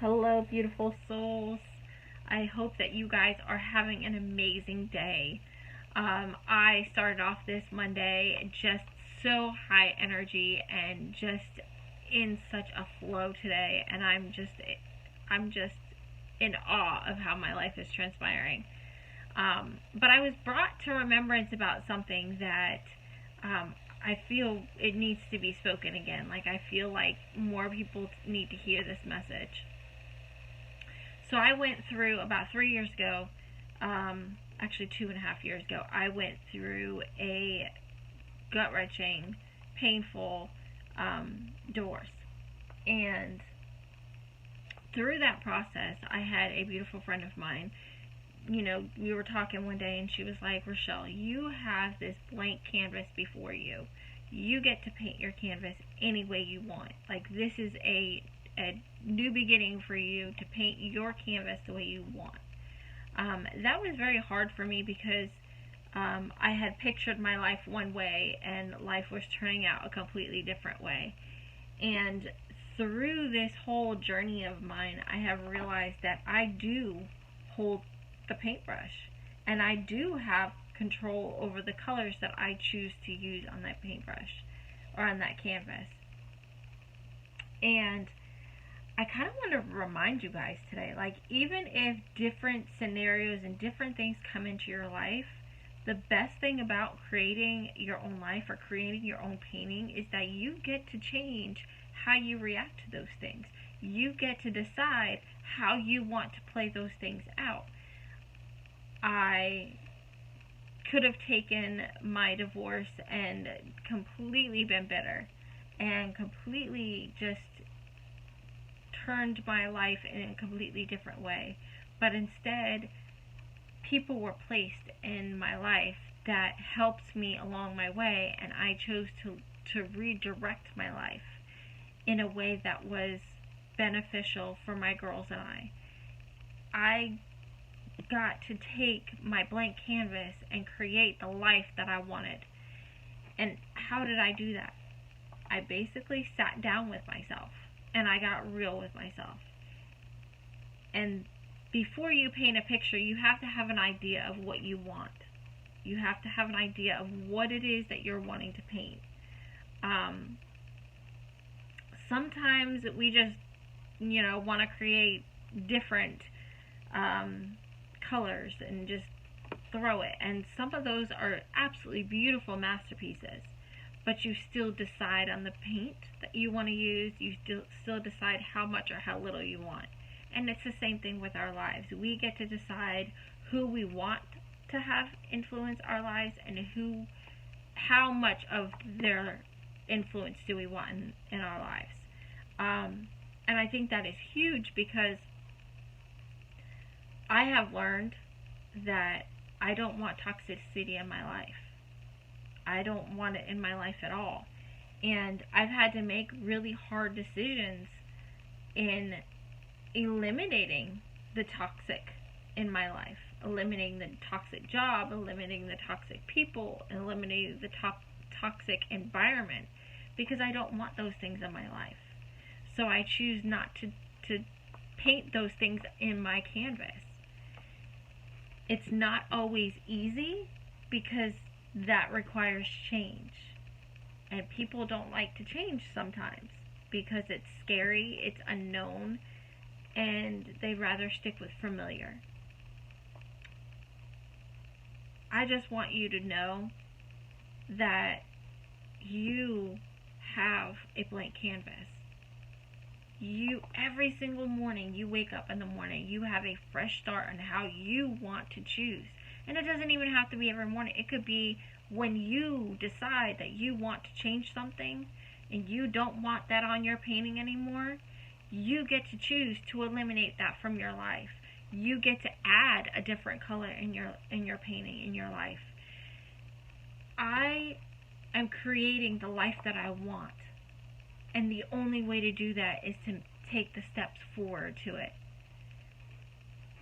Hello, beautiful souls. I hope that you guys are having an amazing day. I started off this Monday just so high energy and just in such a flow today, and I'm just in awe of how my life is transpiring. But I was brought to remembrance about something that I feel it needs to be spoken again. Like, I feel like more people need to hear this message. So I went through about 3 years ago, actually 2.5 years ago, I went through a gut wrenching, painful divorce. And through that process, I had a beautiful friend of mine. We were talking one day, and she was like, Rochelle, you have this blank canvas before you. You get to paint your canvas any way you want. Like, this is a new beginning for you to paint your canvas the way you want. That was very hard for me because I had pictured my life one way and life was turning out a completely different way. And through this whole journey of mine, I have realized that I do hold the paintbrush and I do have control over the colors that I choose to use on that paintbrush or on that canvas. And I kind of want to remind you guys today, like, even if different scenarios and different things come into your life, the best thing about creating your own life or creating your own painting is that you get to change how you react to those things. You get to decide how you want to play those things out. I could have taken my divorce and completely been bitter and completely just turned my life in a completely different way. But instead, people were placed in my life that helped me along my way, and I chose to redirect my life in a way that was beneficial for my girls and I got to take my blank canvas and create the life that I wanted. And how did I do that? I basically sat down with myself and I got real with myself. And before you paint a picture, you have to have an idea of what you want. You have to have an idea of what it is that you're wanting to paint. Sometimes we just, want to create different colors and just throw it. And some of those are absolutely beautiful masterpieces. But you still decide on the paint that you want to use. You still decide how much or how little you want. And it's the same thing with our lives. We get to decide who we want to have influence our lives and how much of their influence do we want in our lives. And I think that is huge because I have learned that I don't want toxicity in my life. I don't want it in my life at all. And I've had to make really hard decisions in eliminating the toxic in my life, eliminating the toxic job, eliminating the toxic people, eliminating the toxic environment, because I don't want those things in my life. So I choose not to paint those things in my canvas. It's not always easy because that requires change. And people don't like to change sometimes because it's scary, it's unknown, and they'd rather stick with familiar. I just want you to know that you have a blank canvas. Every single morning you wake up in the morning, you have a fresh start on how you want to choose. And it doesn't even have to be every morning. It could be when you decide that you want to change something and you don't want that on your painting anymore. You get to choose to eliminate that from your life. You get to add a different color in your painting, in your life. I am creating the life that I want. And the only way to do that is to take the steps forward to it.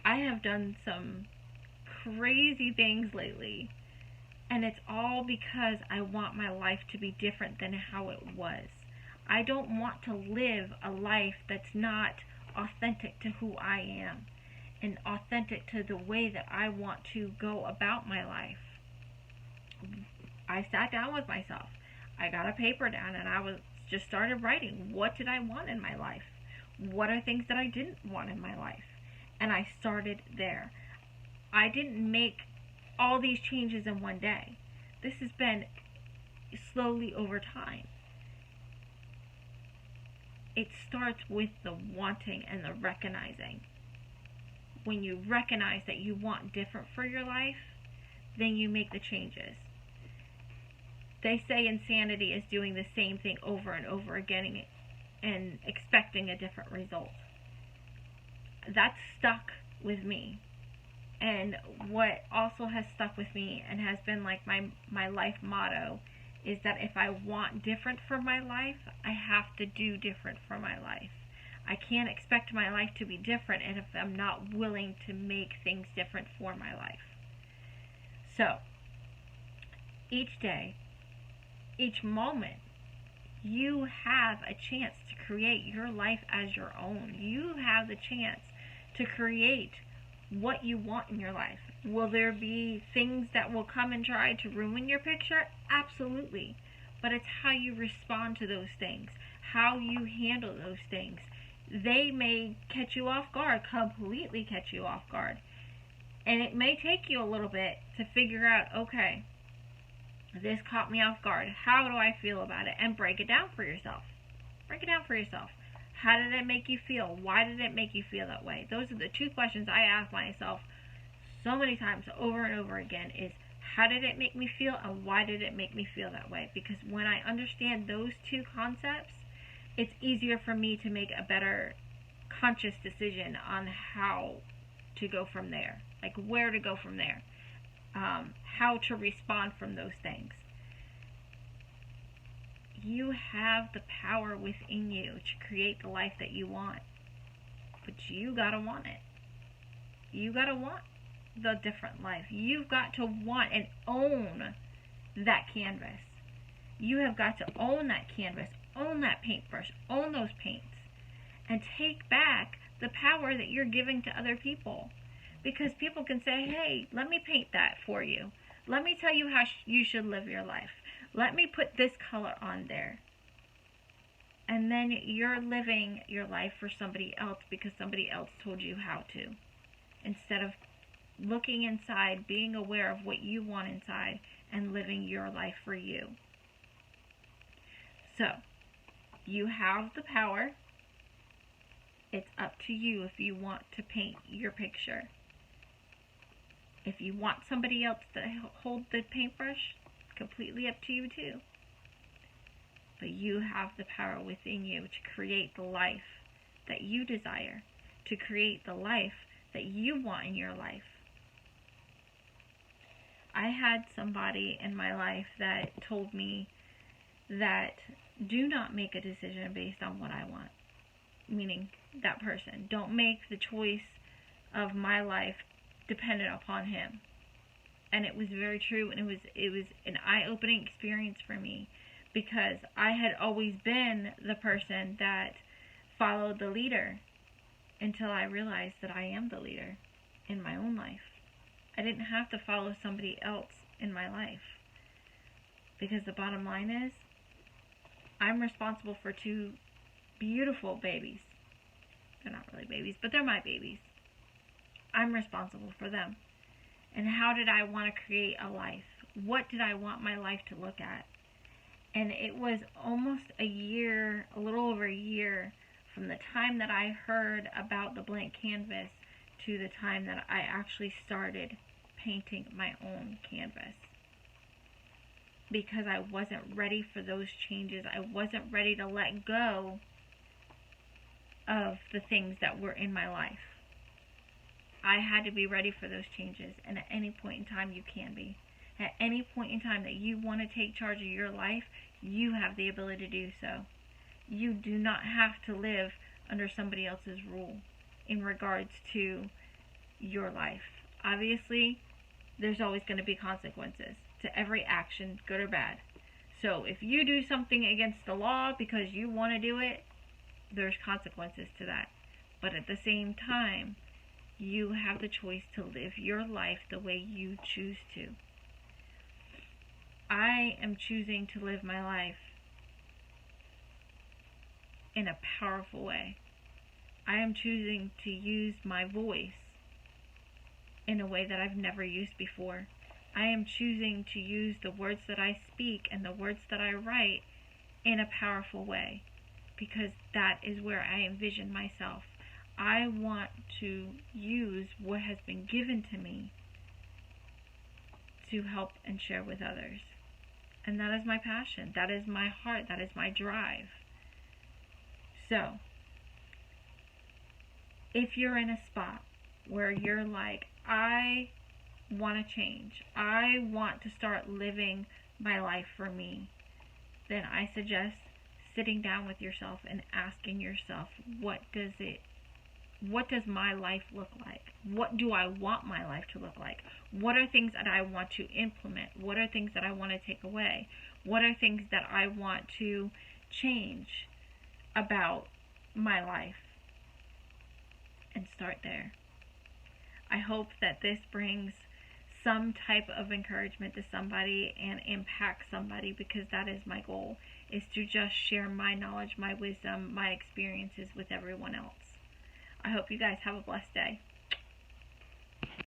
I have done some crazy things lately, and it's all because I want my life to be different than how it was. I don't want to live a life that's not authentic to who I am and authentic to the way that I want to go about my life. I sat down with myself. I got a paper down and I just started writing. What did I want in my life? What are things that I didn't want in my life? And I started there. I didn't make all these changes in one day. This has been slowly over time. It starts with the wanting and the recognizing. When you recognize that you want different for your life, then you make the changes. They say insanity is doing the same thing over and over again and expecting a different result. That's stuck with me. And what also has stuck with me and has been like my life motto is that if I want different for my life, I have to do different for my life. I can't expect my life to be different and if I'm not willing to make things different for my life. So, each day, each moment, you have a chance to create your life as your own. You have the chance to create what you want in your life. Will there be things that will come and try to ruin your picture? Absolutely. But it's how you respond to those things, how you handle those things. They may catch you off guard, completely catch you off guard. And it may take you a little bit to figure out, okay, this caught me off guard. How do I feel about it? And break it down for yourself. Break it down for yourself. How did it make you feel? Why did it make you feel that way? Those are the two questions I ask myself so many times over and over again is, how did it make me feel and why did it make me feel that way? Because when I understand those two concepts, it's easier for me to make a better conscious decision on how to go from there. Like where to go from there. How to respond from those things. You have the power within you to create the life that you want. But you gotta want it. You gotta want the different life. You've got to want and own that canvas. You have got to own that canvas, own that paintbrush, own those paints, and take back the power that you're giving to other people. Because people can say, hey, let me paint that for you. Let me tell you how you should live your life. Let me put this color on there. And then you're living your life for somebody else because somebody else told you how to. Instead of looking inside, being aware of what you want inside, and living your life for you. So, you have the power. It's up to you if you want to paint your picture. If you want somebody else to hold the paintbrush, completely up to you too. But you have the power within you to create the life that you desire, to create the life that you want in your life. I had somebody in my life that told me that do not make a decision based on what I want. Meaning that person. Don't make the choice of my life dependent upon him. And it was very true, and it was an eye-opening experience for me because I had always been the person that followed the leader until I realized that I am the leader in my own life. I didn't have to follow somebody else in my life because the bottom line is I'm responsible for two beautiful babies. They're not really babies, but they're my babies. I'm responsible for them. And how did I want to create a life? What did I want my life to look at? And it was almost a year, a little over a year, from the time that I heard about the blank canvas to the time that I actually started painting my own canvas. Because I wasn't ready for those changes. I wasn't ready to let go of the things that were in my life. I had to be ready for those changes, and at any point in time you can be. At any point in time that you want to take charge of your life, you have the ability to do so. You do not have to live under somebody else's rule in regards to your life. Obviously, there's always going to be consequences to every action, good or bad. So if you do something against the law because you want to do it, there's consequences to that. But at the same time, you have the choice to live your life the way you choose to. I am choosing to live my life in a powerful way. I am choosing to use my voice in a way that I've never used before. I am choosing to use the words that I speak and the words that I write in a powerful way, because that is where I envision myself. I want to use what has been given to me to help and share with others. And that is my passion. That is my heart. That is my drive. So, if you're in a spot where you're like, I want to change, I want to start living my life for me, then I suggest sitting down with yourself and asking yourself, what does my life look like? What do I want my life to look like? What are things that I want to implement? What are things that I want to take away? What are things that I want to change about my life? And start there. I hope that this brings some type of encouragement to somebody and impact somebody, because that is my goal, is to just share my knowledge, my wisdom, my experiences with everyone else. I hope you guys have a blessed day.